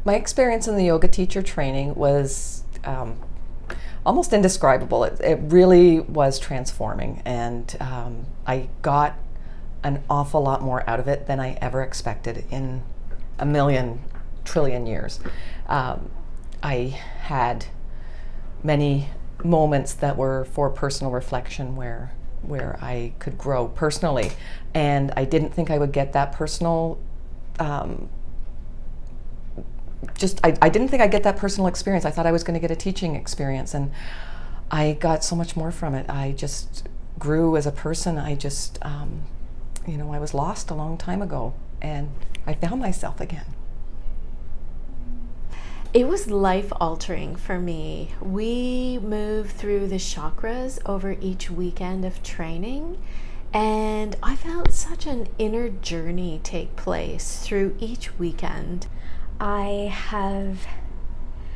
My experience in the yoga teacher training was almost indescribable. It really was transforming, and I got an awful lot more out of it than I ever expected in a million trillion years. I had many moments that were for personal reflection where I could grow personally, and I didn't think I would get that personal I didn't think I'd get that personal experience. I thought I was going to get a teaching experience, and I got so much more from it. I just grew as a person. I just I was lost a long time ago, and I found myself again. It was life-altering for me. We moved through the chakras over each weekend of training, and I felt such an inner journey take place through each weekend. I have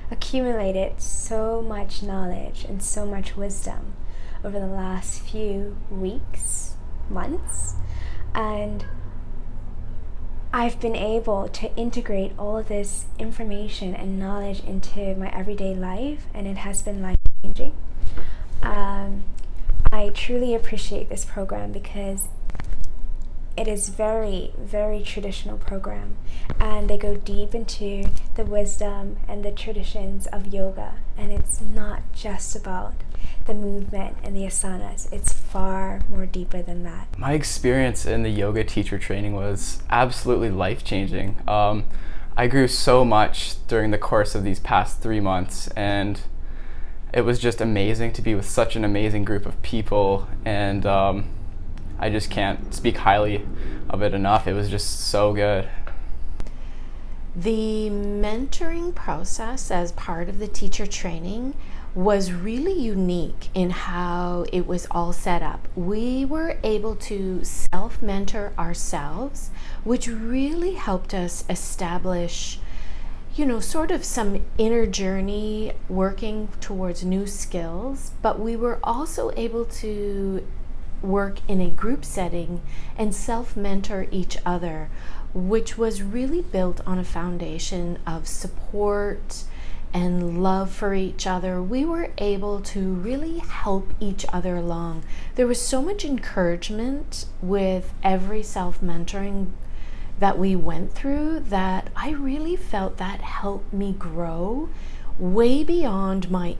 accumulated so much knowledge and so much wisdom over the last few weeks, months, and I've been able to integrate all of this information and knowledge into my everyday life, and it has been life-changing. I truly appreciate this program because it is very, very traditional program, and they go deep into the wisdom and the traditions of yoga, and it's not just about the movement and the asanas. It's far more deeper than that. My experience in the yoga teacher training was absolutely life-changing. I grew so much during the course of these past 3 months, and it was just amazing to be with such an amazing group of people, and I just can't speak highly of it enough. It was just so good. The mentoring process as part of the teacher training was really unique in how it was all set up. We were able to self-mentor ourselves, which really helped us establish, sort of some inner journey working towards new skills, but we were also able to work in a group setting and self-mentor each other, which was really built on a foundation of support and love for each other. We were able to really help each other along. There was so much encouragement with every self-mentoring that we went through that I really felt that helped me grow way beyond my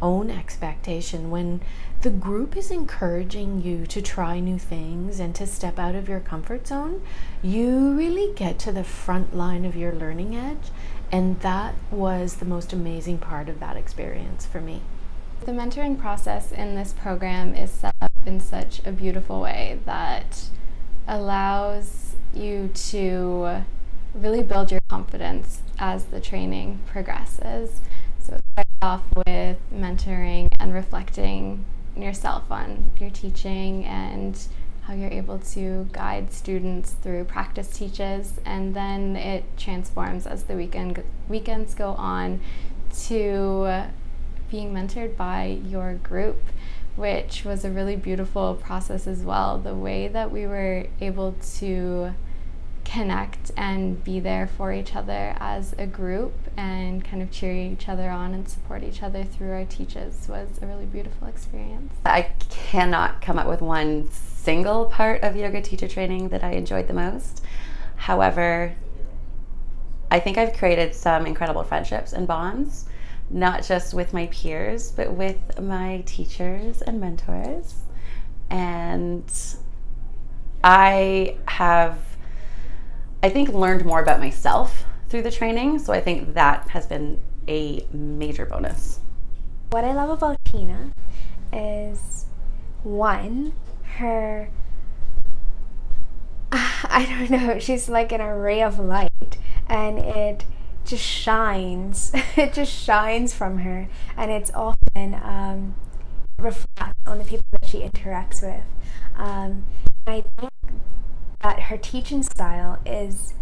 own expectation. When the group is encouraging you to try new things and to step out of your comfort zone, you really get to the front line of your learning edge, and that was the most amazing part of that experience for me. The mentoring process in this program is set up in such a beautiful way that allows you to really build your confidence as the training progresses. So it starts off with mentoring and reflecting yourself on your teaching and how you're able to guide students through practice teaches, and then it transforms as the weekends go on to being mentored by your group, which was a really beautiful process as well. The way that we were able to connect and be there for each other as a group and kind of cheer each other on and support each other through our teaches was a really beautiful experience. I cannot come up with one single part of yoga teacher training that I enjoyed the most. However, I think I've created some incredible friendships and bonds, not just with my peers, but with my teachers and mentors. And I think learned more about myself through the training, so I think that has been a major bonus. What I love about Tina is, one, her, I don't know, she's like an array of light, and it just shines. It just shines from her, and it's often reflects on the people that she interacts with. I think that her teaching style is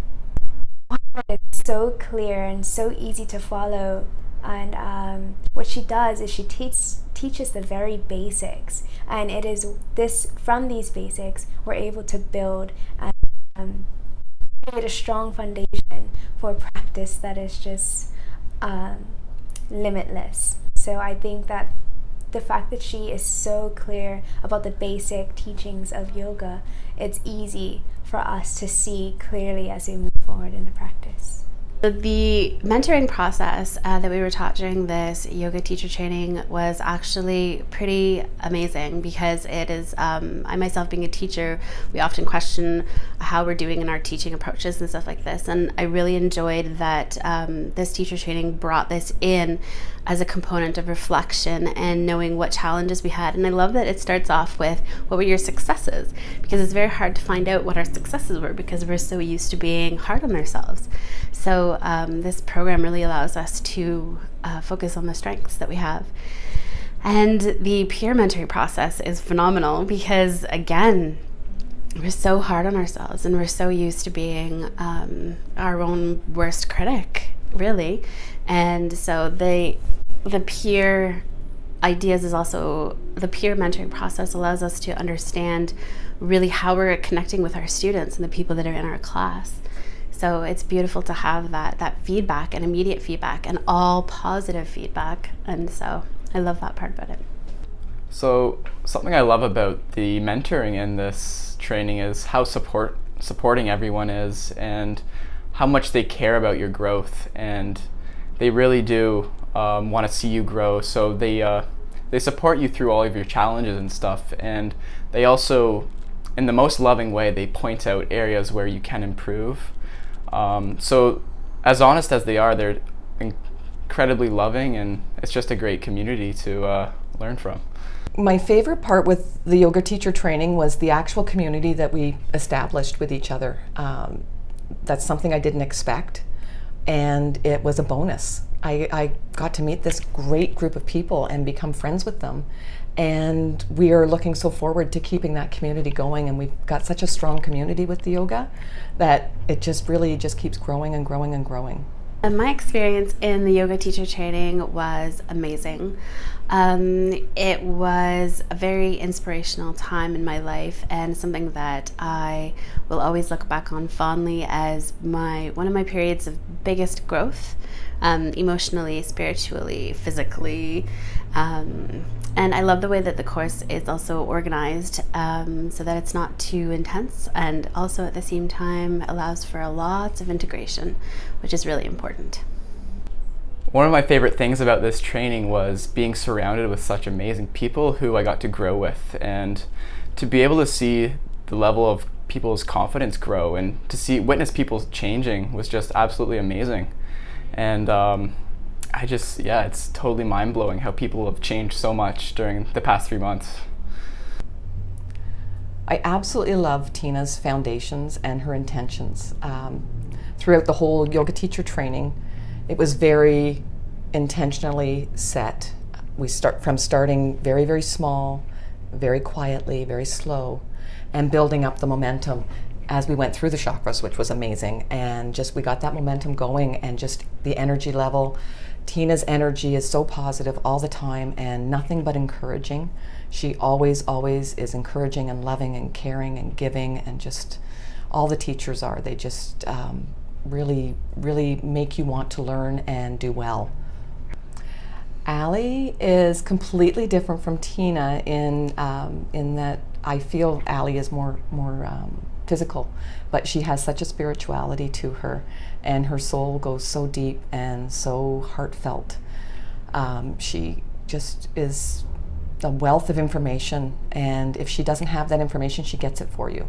so clear and so easy to follow, and what she does is she teaches the very basics, and it is from these basics we're able to build create a strong foundation for practice that is just limitless. So I think that the fact that she is so clear about the basic teachings of yoga, it's easy for us to see clearly as we move forward in the practice. The mentoring process that we were taught during this yoga teacher training was actually pretty amazing, because it is, I myself being a teacher, we often question how we're doing in our teaching approaches and stuff like this, and I really enjoyed that this teacher training brought this in as a component of reflection and knowing what challenges we had. And I love that it starts off with, what were your successes? Because it's very hard to find out what our successes were, because we're so used to being hard on ourselves. So this program really allows us to focus on the strengths that we have. And the peer mentoring process is phenomenal, because again, we're so hard on ourselves and we're so used to being our own worst critic, really. And so the peer ideas is also, the peer mentoring process allows us to understand really how we're connecting with our students and the people that are in our class. So it's beautiful to have that feedback and immediate feedback and all positive feedback. And so I love that part about it. So something I love about the mentoring in this training is how supporting everyone is, and how much they care about your growth, and they really do want to see you grow. So they support you through all of your challenges and stuff, and they also, in the most loving way, they point out areas where you can improve. So as honest as they are, they're incredibly loving, and it's just a great community to learn from. My favorite part with the yoga teacher training was the actual community that we established with each other. That's something I didn't expect, and it was a bonus. I got to meet this great group of people and become friends with them, and we are looking so forward to keeping that community going, and we've got such a strong community with the yoga that it just really just keeps growing and growing and growing. And my experience in the yoga teacher training was amazing. It was a very inspirational time in my life, and something that I will always look back on fondly as one of my periods of biggest growth, emotionally, spiritually, physically. And I love the way that the course is also organized, so that it's not too intense, and also at the same time allows for lots of integration, which is really important. One of my favorite things about this training was being surrounded with such amazing people who I got to grow with, and to be able to see the level of people's confidence grow and to witness people changing was just absolutely amazing. And it's totally mind-blowing how people have changed so much during the past 3 months. I absolutely love Tina's foundations and her intentions. Throughout the whole yoga teacher training, it was very intentionally set. We starting very, very small, very quietly, very slow, and building up the momentum as we went through the chakras, which was amazing. And just we got that momentum going, and just the energy level. Tina's energy is so positive all the time and nothing but encouraging. She always is encouraging and loving and caring and giving, and just all the teachers are. They just really, really make you want to learn and do well. Allie is completely different from Tina in that I feel Allie is more physical, but she has such a spirituality to her, and her soul goes so deep and so heartfelt. She just is a wealth of information, and if she doesn't have that information, she gets it for you.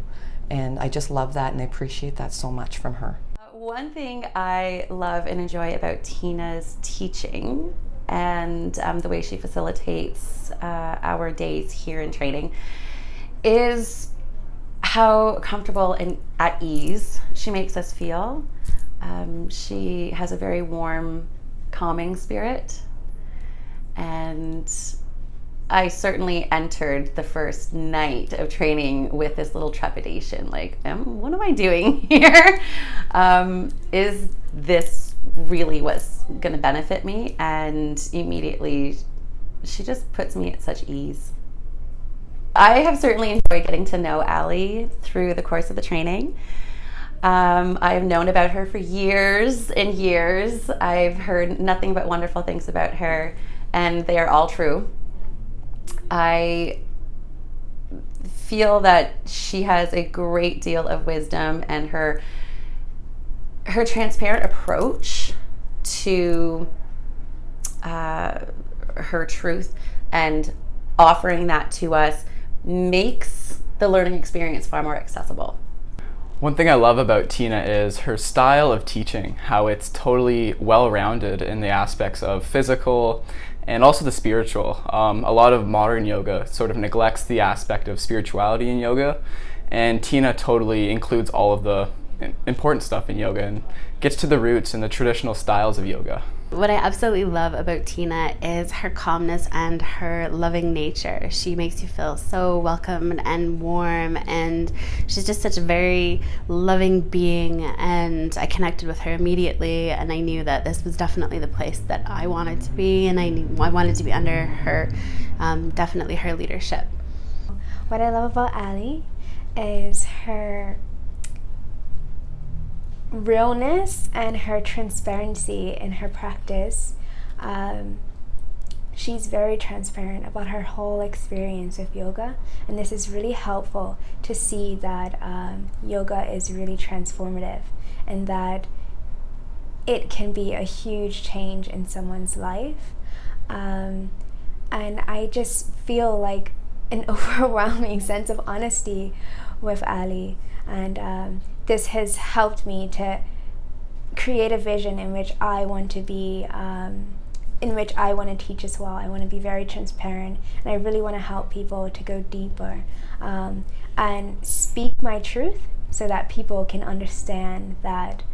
And I just love that, and I appreciate that so much from her. One thing I love and enjoy about Tina's teaching and the way she facilitates our days here in training is how comfortable and at ease she makes us feel. She has a very warm, calming spirit, and I certainly entered the first night of training with this little trepidation, like, what am I doing here? Is this really what's going to benefit me? And immediately, she just puts me at such ease. I have certainly enjoyed getting to know Allie through the course of the training. I've known about her for years and years. I've heard nothing but wonderful things about her, and they are all true. I feel that she has a great deal of wisdom, and her transparent approach to her truth and offering that to us makes the learning experience far more accessible. One thing I love about Tina is her style of teaching, how it's totally well-rounded in the aspects of physical and also the spiritual. A lot of modern yoga sort of neglects the aspect of spirituality in yoga, and Tina totally includes all of the important stuff in yoga and gets to the roots and the traditional styles of yoga. What I absolutely love about Tina is her calmness and her loving nature. She makes you feel so welcome and warm, and she's just such a very loving being, and I connected with her immediately, and I knew that this was definitely the place that I wanted to be, and I wanted to be under her, definitely her leadership. What I love about Ali is her realness and her transparency in her practice. She's very transparent about her whole experience with yoga, and this is really helpful to see that yoga is really transformative and that it can be a huge change in someone's life. And I just feel like an overwhelming sense of honesty with Ali, and this has helped me to create a vision in which I want to be, in which I want to teach as well. I want to be very transparent, and I really want to help people to go deeper and speak my truth so that people can understand that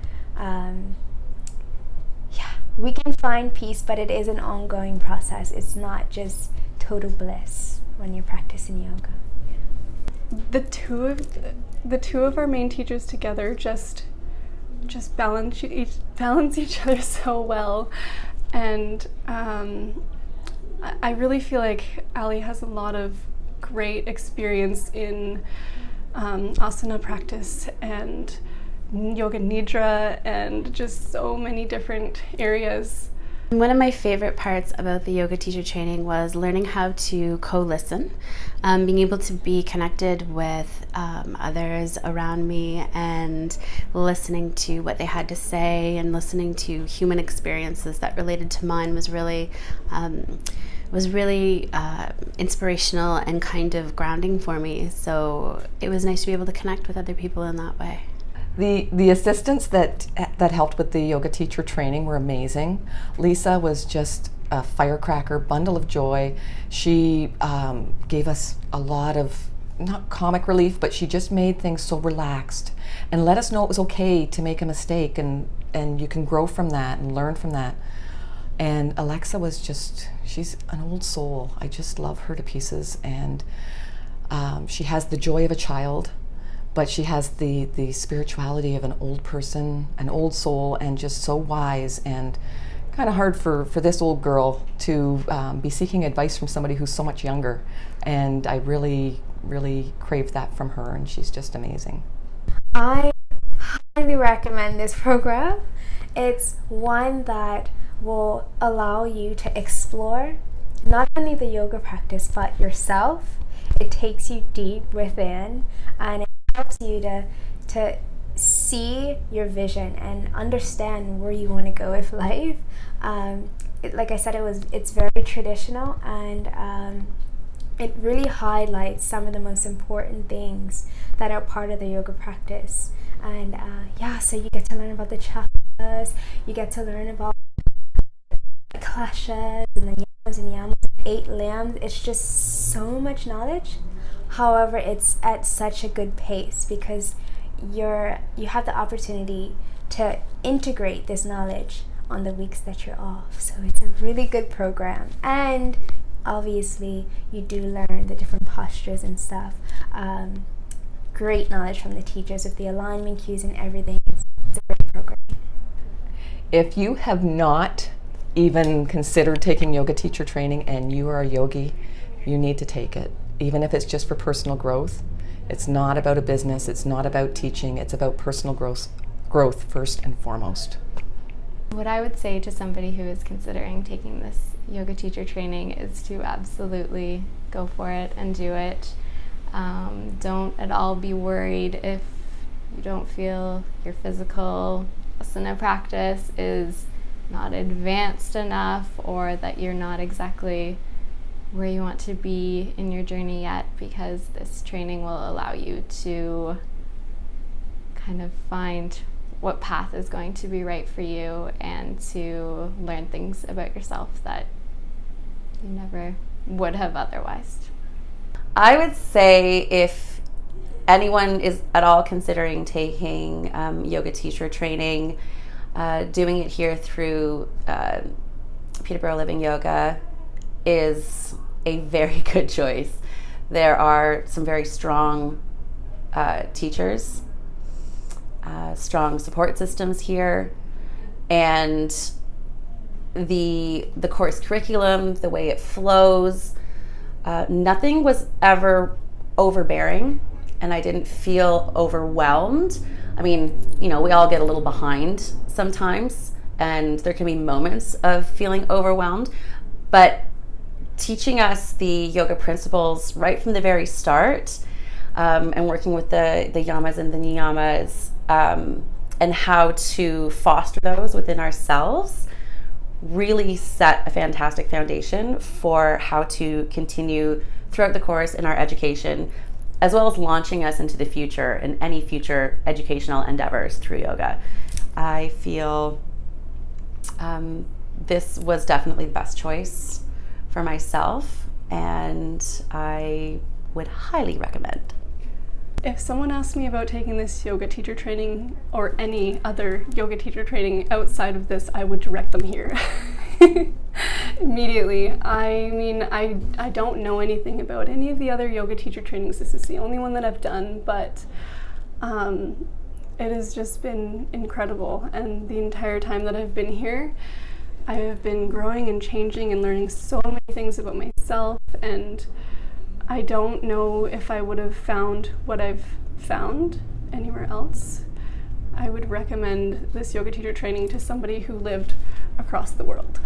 we can find peace, but it is an ongoing process. It's not just total bliss when you're practicing yoga. The two of our main teachers together just balance each other so well, and I really feel like Ali has a lot of great experience in asana practice and yoga nidra and just so many different areas. One of my favorite parts about the yoga teacher training was learning how to co-listen, being able to be connected with others around me and listening to what they had to say and listening to human experiences that related to mine was really inspirational and kind of grounding for me. So it was nice to be able to connect with other people in that way. The assistants that helped with the yoga teacher training were amazing. Lisa was just a firecracker, bundle of joy. She gave us a lot of, not comic relief, but she just made things so relaxed and let us know it was okay to make a mistake, and you can grow from that and learn from that. And Alexa was she's an old soul. I just love her to pieces, and she has the joy of a child, but she has the spirituality of an old person, an old soul, and just so wise, and kind of hard for this old girl to be seeking advice from somebody who's so much younger. And I really, really craved that from her, and she's just amazing. I highly recommend this program. It's one that will allow you to explore not only the yoga practice, but yourself. It takes you deep within, and it helps you to see your vision and understand where you want to go with life. Like I said, it's very traditional, and it really highlights some of the most important things that are part of the yoga practice. And so you get to learn about the chakras, you get to learn about the klashas and the yamas and yamas, 8 limbs. It's just so much knowledge. However, it's at such a good pace because you have the opportunity to integrate this knowledge on the weeks that you're off. So it's a really good program, and obviously you do learn the different postures and stuff. Great knowledge from the teachers with the alignment cues and everything. It's a great program. If you have not even considered taking yoga teacher training and you are a yogi, you need to take it. Even if it's just for personal growth, It's not about a business, it's not about teaching, it's about personal growth first and foremost. What I would say to somebody who is considering taking this yoga teacher training is to absolutely go for it and do it. Don't at all be worried if you don't feel your physical asana practice is not advanced enough, or that you're not exactly where you want to be in your journey yet, because this training will allow you to kind of find what path is going to be right for you and to learn things about yourself that you never would have otherwise. I would say if anyone is at all considering taking yoga teacher training, doing it here through Peterborough Living Yoga is a very good choice. There are some very strong teachers, strong support systems here, and the course curriculum, the way it flows, nothing was ever overbearing, and I didn't feel overwhelmed. I mean, we all get a little behind sometimes, and there can be moments of feeling overwhelmed, but teaching us the yoga principles right from the very start, and working with the yamas and the niyamas, and how to foster those within ourselves, really set a fantastic foundation for how to continue throughout the course in our education, as well as launching us into the future and any future educational endeavors through yoga. I feel this was definitely the best choice for myself, and I would highly recommend. If someone asked me about taking this yoga teacher training or any other yoga teacher training outside of this, I would direct them here. Immediately. I mean, I don't know anything about any of the other yoga teacher trainings. This is the only one that I've done, but it has just been incredible. And the entire time that I've been here, I have been growing and changing and learning so many things about myself, and I don't know if I would have found what I've found anywhere else. I would recommend this yoga teacher training to somebody who lived across the world.